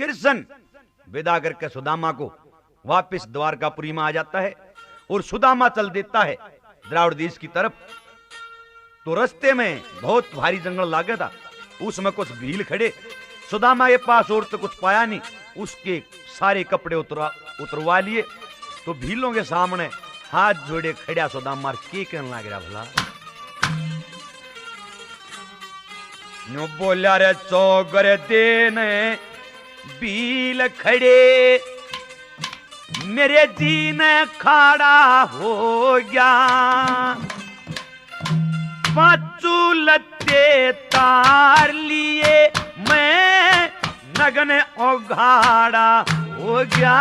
कृष्ण विदा करके सुदामा को वापस द्वारकापुरी में आ जाता है और सुदामा चल देता है द्राविड़ देश की तरफ। तो रास्ते में बहुत भारी जंगल लागे था, उसमें कुछ भील खड़े। सुदामा के पास और तो कुछ पाया नहीं, उसके सारे कपड़े उतरवा लिए। तो भीलों के सामने हाथ जोड़े खड़ा सुदामा के कहने लग रहा भला न्यू बोलिया रे चौगर देने भील खड़े मेरे जी ने खाड़ा हो गया। पांचू लत्ते तार लिए मैं नगन उघाड़ा हो गया।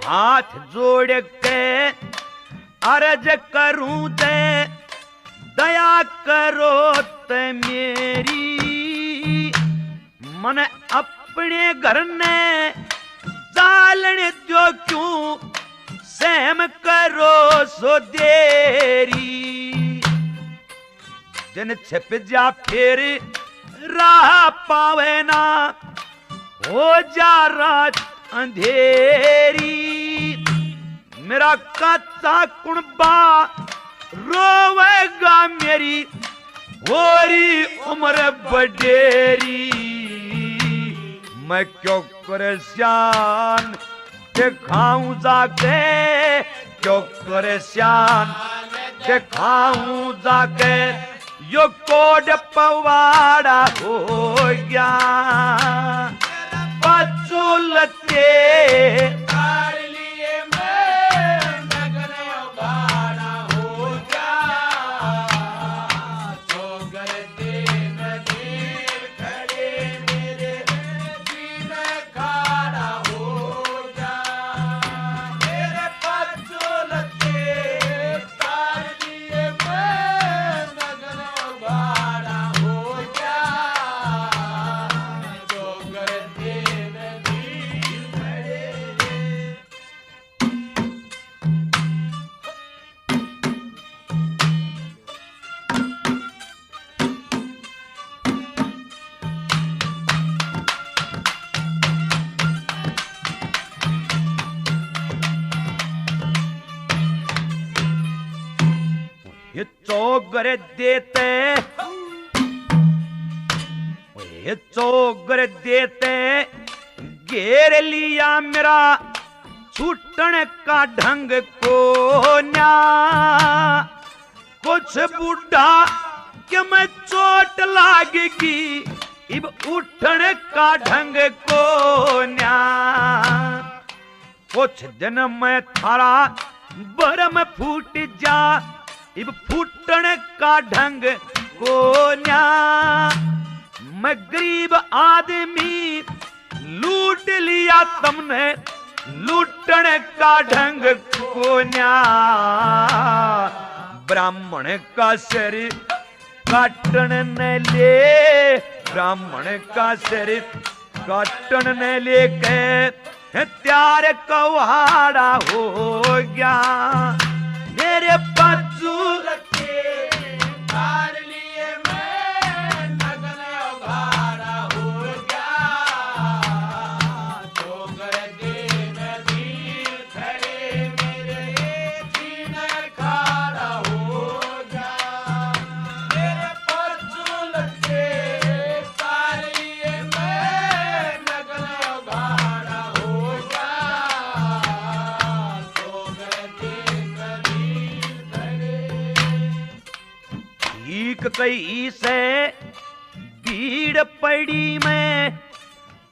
हाथ जोड़ के अर्ज करूं दे दया करो ते मेरी। मन अपने घर ने जालने दो क्यों सहम करो सो देरी। जिन छिप जा फिर राह पावे ना हो जा रात अंधेरी। मेरा कच्चा कुणबा रोवेगा मेरी होरी उम्र बडेरी। मैं क्यों परेशान दिखाऊं जाके, क्यों परेशान दिखाऊं जाके। यो कोड पवाड़ा हो गया पचुलते तार लिए मैं नगन उघाड़ा हो गया। चौगर दिन दिन खड़े मेरे दिन खाड़ा हो गया। मेरे पचुलते तार लिए मैं नगन उघाड़ा हो गया। चौगर चौगर देते ये चौगर देते घेर लिया मेरा छूटने का ढंग को न्या। कुछ बूढ़ा कि मैं चोट लागेगी इब उठने का ढंग को न्या। कुछ दिन में थारा बरम फूट जा इब फूटने का ढंग को न्या। मैं गरीब आदमी लूट लिया तुमने लूटने का ढंग को न्या। ब्राह्मण का सिर काटने ले, ब्राह्मण का सिर काटने लेके त्यार कवाड़ा हो गया। मेरे पचू तार लिए मैं नगन उघाड़ा हो गया। चौगर दिन दिन खड़े मेरे दिन खाड़ा हो गया। मेरे पचू तार लिए मैं नगन उघाड़ा हो गया। चौगर दिन दिन ठीक कई से भीड़ पड़ी में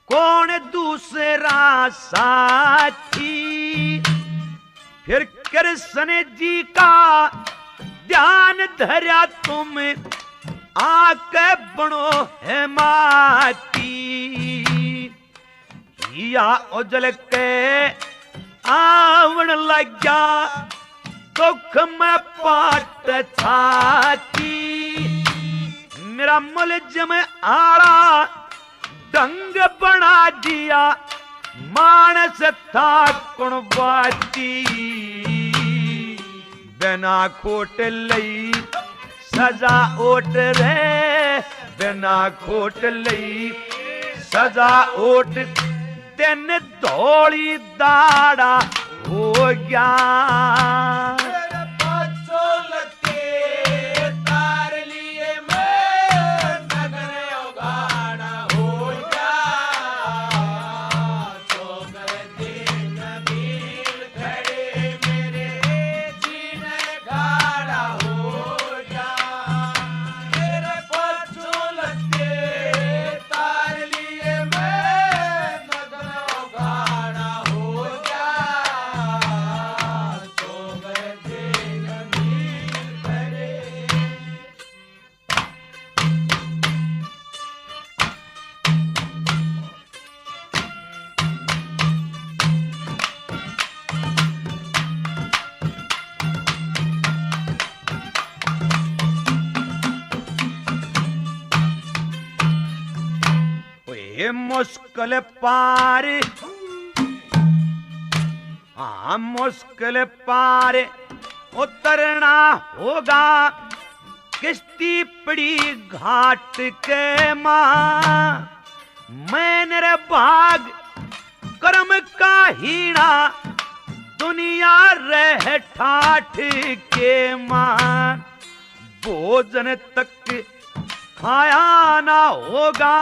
कौन दूसरा साथी। फिर कृष्ण जी का ध्यान धरा तुम आके बनो है माटी। या उजल के आवण लग्या दुख में पाट छाती। मेरा मुलजिम आड़ा ढंग बना दिया मानस था कुणवाती। बिना खोट लई सजा ओट रे, बिना खोट लई सजा ओट। दिन धौली दाड़ा हो गया मुश्किल पार। हाँ मुश्किल पार उतरना होगा किश्ती पड़ी घाट के मां। मैंने रे भाग कर्म का हीना दुनिया रह ठाठ के मां। भोजन तक खाया ना होगा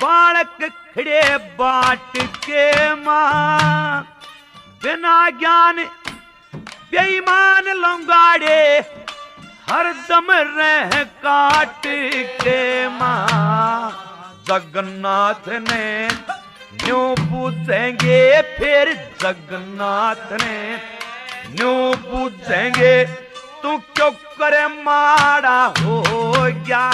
बालक खड़े बाट के मां। बिना ज्ञान बेईमान लंगाड़े हरदम रह काट के मां। जगन्नाथ ने न्यू पूछेंगे फिर जगन्नाथ ने न्यू पूछेंगे तू क्यों करे माड़ा हो गया।